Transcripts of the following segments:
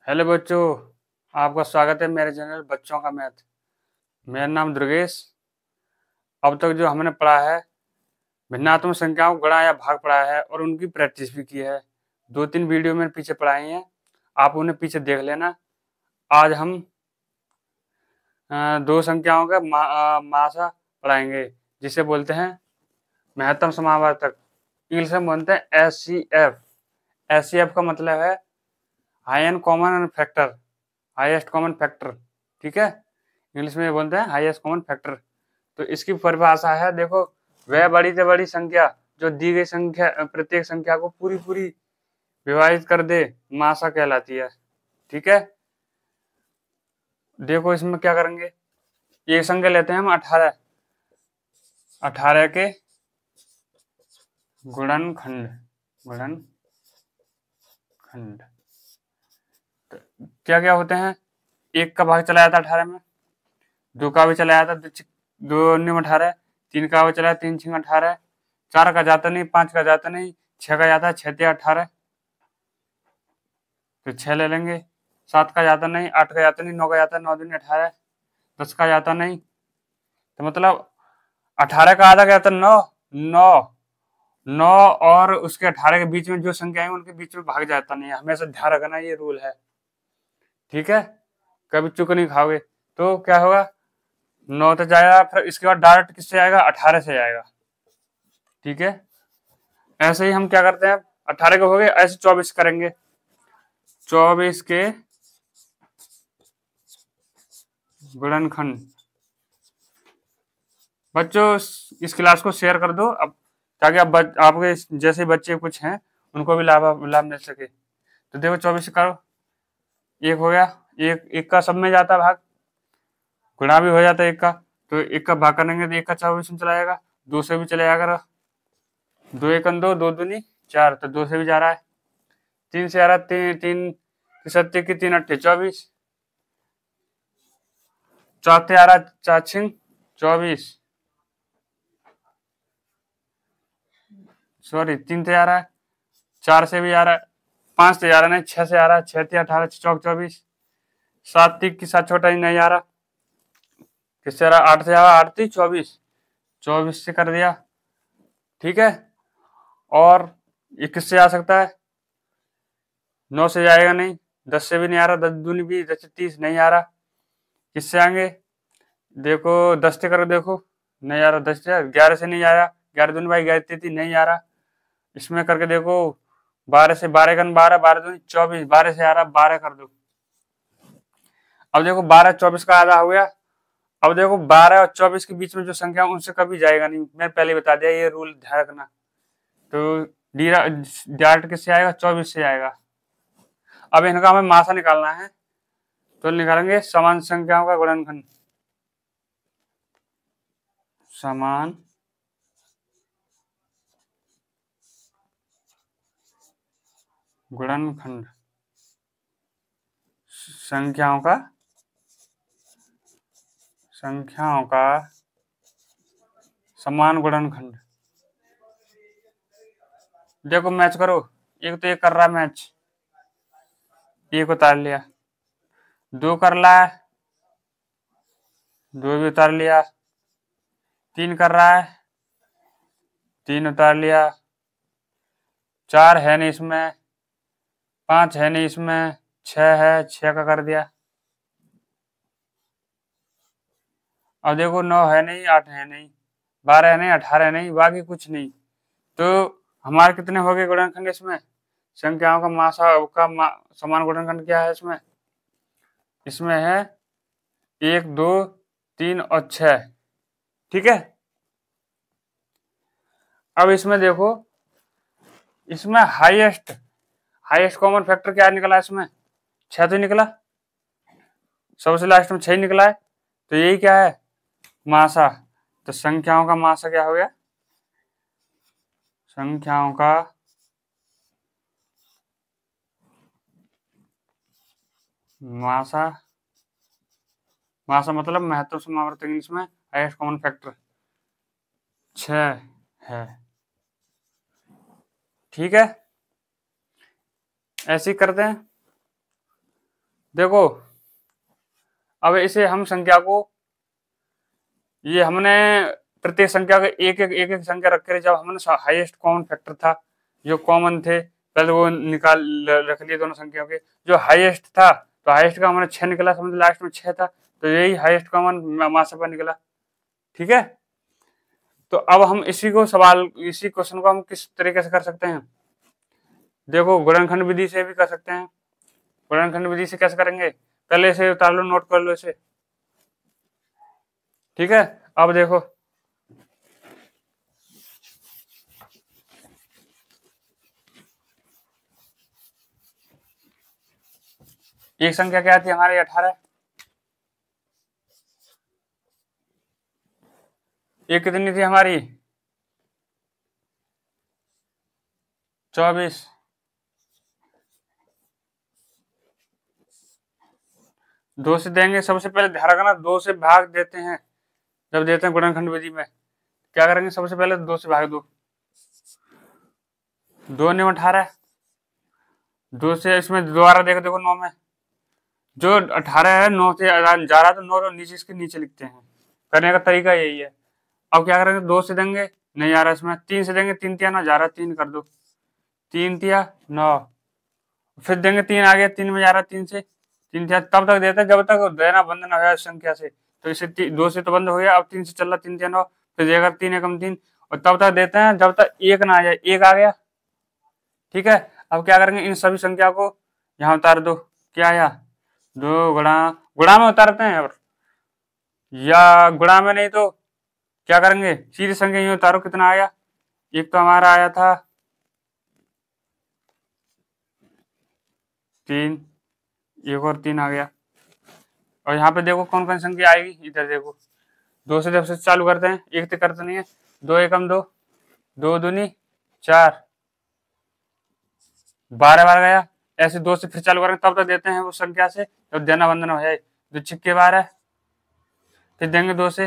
Hello बच्चों, आपका स्वागत है मेरे चैनल बच्चों का मैथ। मेरा नाम दुर्गेश। अब तक जो हमने पढ़ा है भिन्नात्मक संख्याओं को गुणा या भाग पढ़ा है और उनकी प्रैक्टिस भी की है। 2-3 वीडियो मैंने पीछे पढ़ाई हैं, आप उन्हें पीछे देख लेना। आज हम दो संख्याओं का मासा पढ़ाएंगे, जिसे बोलते हैं महत्तम समावर्तक। इंग्लिश में बोलते हैं एचसीएफ। एचसीएफ का मतलब है highest common factor, highest common factor. ठीक है, इंग्लिश में बोलते हैं हाईएस्ट कॉमन फैक्टर। तो इसकी परिभाषा है, देखो, वह बड़ी से बड़ी संख्या जो दी गई संख्या प्रत्येक संख्या को पूरी पूरी विभाजित कर दे, मासा कहलाती है। ठीक है, देखो इसमें क्या करेंगे, ये संख्या लेते हैं हम 18। 18 के गुणनखंड, गुणनखंड तो क्या क्या होते हैं। एक का भाग चला जाता 18 में, दो का भी चला जाता, दो 18, तीन का भी चला, 3 6 18, 4 का जाता नहीं, 5 का जाता नहीं, 6 का जाता है, 6 3 18, तो 6 ले लेंगे। 7 का जाता नहीं, 8 का जाता नहीं, 9 का जाता, 9 दूनी 18, 10 का जाता नहीं, तो मतलब 18 का आधा क्या जाता, 9 9 9 और उसके 18 के बीच में जो संख्या है उनके बीच में भाग जाता नहीं है। हमेशा ध्यान रखना, ये रूल है। ठीक है, कभी चुक नहीं खाओगे। तो क्या होगा, 9 तक जाएगा, फिर इसके बाद डायरेक्ट किससे आएगा, 18 से आएगा। ठीक है, ऐसे ही हम क्या करते हैं, 18 के हो गए, ऐसे 24 करेंगे। 24 के गुणनखंड। बच्चों इस क्लास को शेयर कर दो अब, ताकि आपके जैसे बच्चे कुछ हैं उनको भी लाभ मिल सके। तो देखो 24 करो, एक हो गया, एक का सब में जाता भाग, गुणा भी हो जाता है एक का, तो एक का भाग करेंगे तो एक का 24 में चला जाएगा, 2 से भी चले जाएगा। 2 1 2, 2 दूनी 4, तो 2 से भी जा रहा है। 3 से आ रहा है, 3 सत्य की 3 8 24, चौथे आ रहा 4 6 24, सॉरी 3 से आ रहा है, 4 से भी आ रहा है, 5 से आ रहा नहीं, 6 से आ रहा है, 6 3 18 चौक 24, 7 3 के साथ छोटा ही नहीं आ रहा, किससे आ रहा, 8 से आ रहा, 8 3 24, 24 से कर दिया। ठीक है, और ये किससे आ सकता है, 9 से जाएगा नहीं, 10 से भी नहीं आ रहा, 10 दूनी भी 10 30 नहीं आ रहा, किससे आएंगे, देखो 10 से करो, देखो नहीं आ रहा, 10 से 11 से नहीं आया, 11 दूनी भाई 11 33 नहीं आ रहा, इसमें करके देखो 12 से 12 का 12, 12 दूनी 24, 12 से आ रहा, 12 कर दो। अब देखो 12 24 का आधा हो गया। अब देखो 12 और 24 के बीच में जो संख्या उनसे कभी जाएगा नहीं, मैं पहले बता दिया, ये रूल ध्यान रखना। तो डायरेक्ट किससे आएगा, 24 से आएगा। अब इनका हमें मासा निकालना है, तो निकालेंगे समान संख्याओं का गुणनखंड। समान गुणनखंड, संख्याओं का समान गुणनखंड। देखो मैच करो, एक तो एक कर रहा है मैच, एक उतार लिया, 2 कर रहा है, 2 भी उतार लिया, 3 कर रहा है, 3 उतार लिया, 4 है नहीं इसमें, 5 है नहीं इसमें, 6 है, 6 का कर दिया। अब देखो 9 है नहीं, 8 है नहीं, 12 है नहीं, 18 है नहीं, बाकी कुछ नहीं। तो हमारे कितने हो गए गुणनखंड इसमें, संख्याओं का समान गुणनखंड क्या है इसमें, इसमें है 1 2 3 और 6। ठीक है, अब इसमें देखो, इसमें हाईएस्ट कॉमन फैक्टर क्या निकला, इसमें 6 तो निकला, सबसे लास्ट में 6 निकला है, तो यही क्या है, मासा। तो संख्याओं का मासा क्या हो गया, संख्याओं का मासा, मासा मतलब महत्तम समावर्तक, इंग्लिश में हाईएस्ट कॉमन फैक्टर 6 है। ठीक है, ऐसे ही करते हैं। देखो अब इसे हम संख्या को, ये हमने प्रत्येक संख्या को एक एक संख्या रख कर, जब हमने हाईएस्ट कॉमन फैक्टर था, जो कॉमन थे पहले वो निकाल रख लिए दोनों संख्याओं के, जो हाईएस्ट था तो हाईएस्ट का हमारे 6 निकला, समझ लास्ट में 6 था, तो यही हाईएस्ट कॉमन मासापा निकला। ठीक है, तो अब हम इसी क्वेश्चन को हम किस तरीके से कर सकते हैं, देखो गुणनखंड विधि से भी कर सकते हैं। गुणनखंड विधि से कैसे करेंगे, पहले इसे उतार लो, नोट कर लो इसे। ठीक है, अब देखो एक संख्या क्या थी हमारी 18, एक कितनी थी हमारी 24, दो से देंगे, सबसे पहले ध्यान रखना 2 से भाग देते हैं, जब देते हैं गुणनखंड विधि में क्या करेंगे, सबसे पहले 2 से भाग दो, 2 ने 18, 2 से इसमें दोबारा देखो 9 में जो 18 है 9 से जा रहा, तो 9 नीचे इसके नीचे लिखते हैं, करने का तरीका यही है। अब क्या करेंगे, 2 से देंगे, नहीं आ रहा इसमें, 3 से देंगे, 3 तिया 9 जा रहा, 3 कर दो, 3 तिया 9, फिर देंगे 3 आ गया, 3 में जा रहा, 3 से 3 तिया, तब तक देते हैं जब तक देना बंद ना हो जाए संख्या से, तो इसे 2 से तो बंद हो गया, अब 3 से चल रहा, 3 तिया 9, फिर देगा 3 एकम 3, और तब तक देते हैं जब तक 1 ना आ जाए, 1 आ गया। ठीक है, अब क्या करेंगे, इन सभी संख्या को यहाँ उतार दो, क्या आया 2 गुणा में उतारते हैं, और या गुणा में नहीं तो क्या करेंगे, सीधी संख्या यूं उतारो, कितना आया, एक तो हमारा आया था 3, एक और 3 आ गया, और यहाँ पे देखो कौन कौन संख्या आएगी, इधर देखो 2 से जब से चालू करते हैं, एक तो करते नहीं है, 2 एकम 2, 2 दूनी 4, 12 बार गया, ऐसे 2 से फिर चालू करेंगे, तब तक देते हैं वो संख्या से जब देना बंधन हो जाए, 2 छिक्के 12, फिर देंगे 2 से,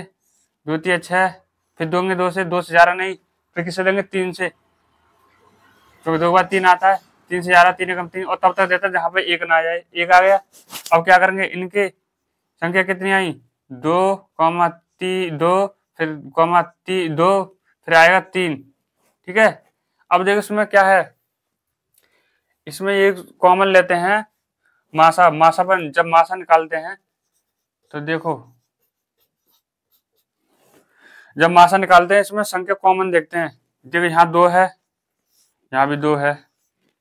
2 तिया 6, फिर देंगे 2 से जा रहा नहीं, फिर किससे देंगे 3 से, क्योंकि 2 बार 3 आता है, 3 से जा रहा, 3 एकम 3, और तब तक देता है जहां पे 1 ना आ जाए, 1 आ गया। अब क्या करेंगे, इनके संख्या कितनी आई, 2, 2, फिर 2, फिर आएगा 3। ठीक है, अब देखो इसमें क्या है, इसमें एक कॉमन लेते हैं मासापन, जब मासा निकालते हैं तो देखो, जब मासा निकालते हैं इसमें संख्या कॉमन देखते हैं, देखो यहाँ 2 है, यहाँ भी 2 है,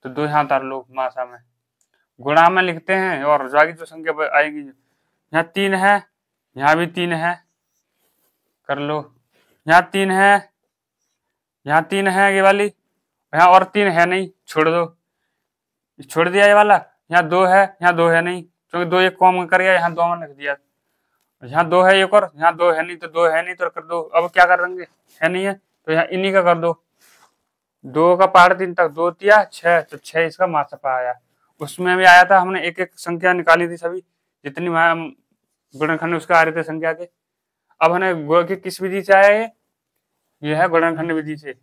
तो 2 यहाँ उतार लो मासा में, गुणा में लिखते हैं, और बाकी जो संख्या आएगी, यहाँ 3 है, यहाँ भी 3 है, कर लो, यहाँ 3 है, यहाँ 3 है ये वाली, यहाँ और 3 है नहीं, छोड़ दो, छोड़ दिया ये वाला, यहाँ 2 है, यहाँ 2 है नहीं, क्योंकि 2 एक कॉमन कर गया, यहाँ 2 में लिख दिया, यहाँ 2 है एक और, यहाँ 2 है नहीं, तो 2 है नहीं तो कर दो, अब क्या कर देंगे, है नहीं है तो यहाँ इन्हीं का कर दो, 2 का पहाड़ 3 तक, 2 तिया 6, तो 6 इसका मासापा आया। उसमें भी आया था, हमने एक एक संख्या निकाली थी, सभी जितनी गुणनखंड उसका आ रहे थे संख्या के। अब हमने किस विधि से आया, ये है गुणनखंड विधि से,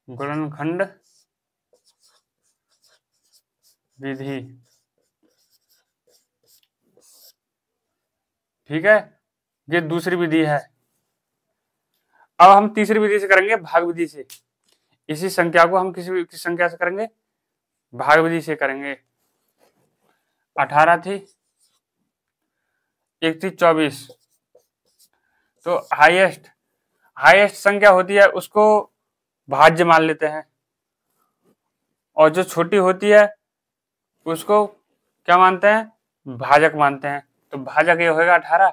गुणनखंड विधि। ठीक है, ये दूसरी विधि है। अब हम तीसरी विधि से करेंगे, भाग विधि से। इसी संख्या को हम किस संख्या से करेंगे, भाग विधि से करेंगे। 18 थी, एक थी 24, तो हाईएस्ट संख्या होती है उसको भाज्य मान लेते हैं, और जो छोटी होती है उसको क्या मानते हैं, भाजक मानते हैं। तो भाजक ये होगा 18,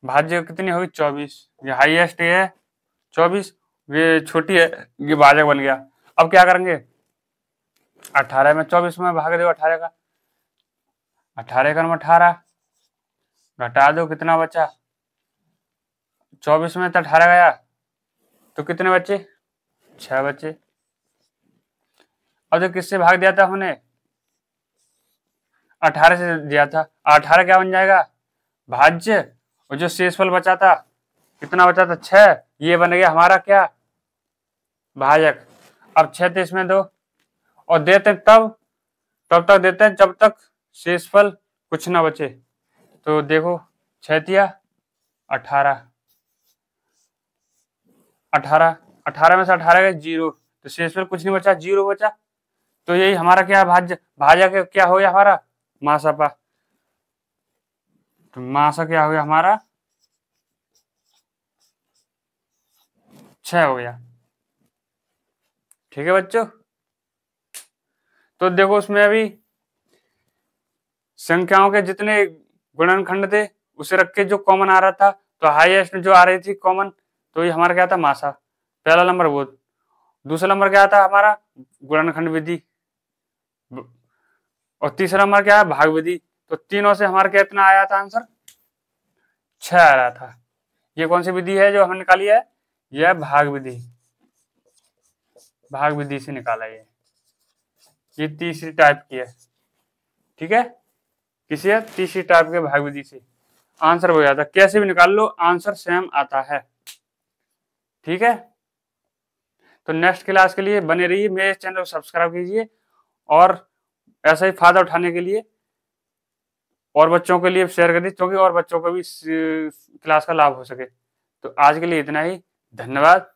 भाज्य कितनी होगी 24, ये हाईएस्ट ये है 24, ये छोटी है, ये भाजक बन गया। अब क्या करेंगे, 18 में 24 में भाग दो 18 का, 18 का 18 घटा दो, कितना बचा, 24 में तो 18 गया, तो कितने बचे, 6 बचे। अब जो किससे भाग दिया था हमने, 18 से दिया था, 18 क्या बन जाएगा, भाज्य, और जो शेषफल बचा था, कितना बचा था 6, ये बन गया हमारा क्या, भाजक। अब 6 तो इसमें दो, और देते हैं तब तक देते हैं जब तक शेषफल कुछ ना बचे। तो देखो 6 18, 18 में से 18 गए 0, तो शेषफल कुछ नहीं बचा, 0 बचा। तो यही हमारा क्या है, भाज्य के क्या हो गया हमारा मासापा। तो मासा क्या हो गया हमारा 6 हो गया। ठीक है बच्चों। तो देखो उसमें अभी संख्याओं के जितने गुणनखंड थे उसे रख के जो कॉमन आ रहा था, तो हाईएस्ट जो आ रही थी कॉमन, तो ये हमारा क्या था मासा, पहला नंबर वो। दूसरा नंबर क्या था हमारा गुणनखंड विधि, और तीसरा नंबर क्या है भाग विधि। तो तीनों से हमारा कितना आया था आंसर 6 आ रहा था। ये कौन सी विधि है जो हमने निकाली है, यह भाग विधि, भाग विधि से निकाला ये तीसरी टाइप की है। ठीक है, किसी है तीसरी टाइप के भाग विधि से आंसर हो जाता, कैसे भी निकाल लो आंसर सेम आता है। ठीक है, तो नेक्स्ट क्लास के लिए बने रहिए, मेरे चैनल को सब्सक्राइब कीजिए और ऐसा ही फायदा उठाने के लिए और बच्चों के लिए शेयर करिए, क्योंकि और बच्चों को भी क्लास का लाभ हो सके। तो आज के लिए इतना ही, धन्यवाद।